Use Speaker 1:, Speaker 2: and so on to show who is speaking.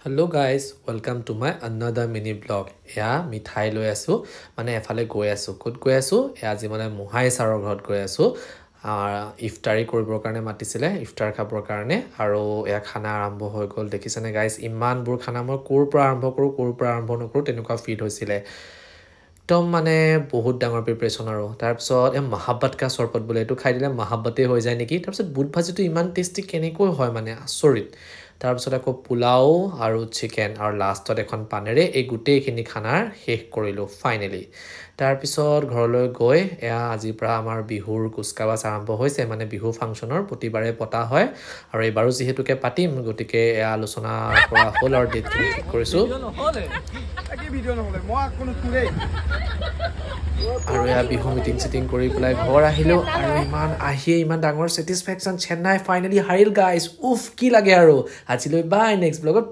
Speaker 1: Hello guys, welcome to my another mini vlog. এয়া মিঠাই লৈ আছো মানে এফালে গৈ আছো ক'ত গৈ আছো আজি মানে মুহাই সাৰৰ ঘৰত গৈ আছো ইফতাৰী কৰিবৰ কাৰণে মাতিছিলে ইফতাৰ খাবৰ কাৰণে আৰু এয়া খানা আৰম্ভ হৈ গল দেখিছনে গাইস ইমানবোৰ খানা মই কোৰ পৰা আৰম্ভ নকৰো তেনেকুৱা ফিট হৈছিলে একদম মানে বহুত ডাঙৰ প্ৰিপাৰেচন আৰু তাৰ পিছত এ মহাব্বত কা চৰবত বলে এটো খাই দিলে মহাব্বতে হৈ যায় নেকি তাৰ পিছত বুট ভাজিটো ইমান টেষ্টি কেনেকৈ হয় মানে আচৰিত তাৰ পিছত আকৌ পোলাও আৰু চিকেন আৰু লাষ্টত এখন পানেৰে এই গুটেইখিনি খানাৰ শেষ কৰিলো ফাইনালি তাৰ পিছত ঘৰলৈ গৈ এয়া আজিৰ পৰা আমাৰ বিহুৰ কুচকাৱাজ আৰম্ভ হৈছে মানে বিহু ফাংচনৰ প্ৰতিবাৰে পতা হয় আৰু এবাৰো যেহেতুকে পাতিম গতিকে এয়া আলোচনা কৰা হ'ল আৰু ডেট ঠিক কৰিছো আৰু এয়া বিহু মিটিং চিটিং কৰি পেলাই ঘৰ আহিলো আৰু ইমান ডাঙৰ স্যাটিসফ্যাকশন চেন্নাই ফাইনালি হাৰিল গাইস উফ কি লাগে আৰু আজিলৈ বাই নেক্সট ব্লগত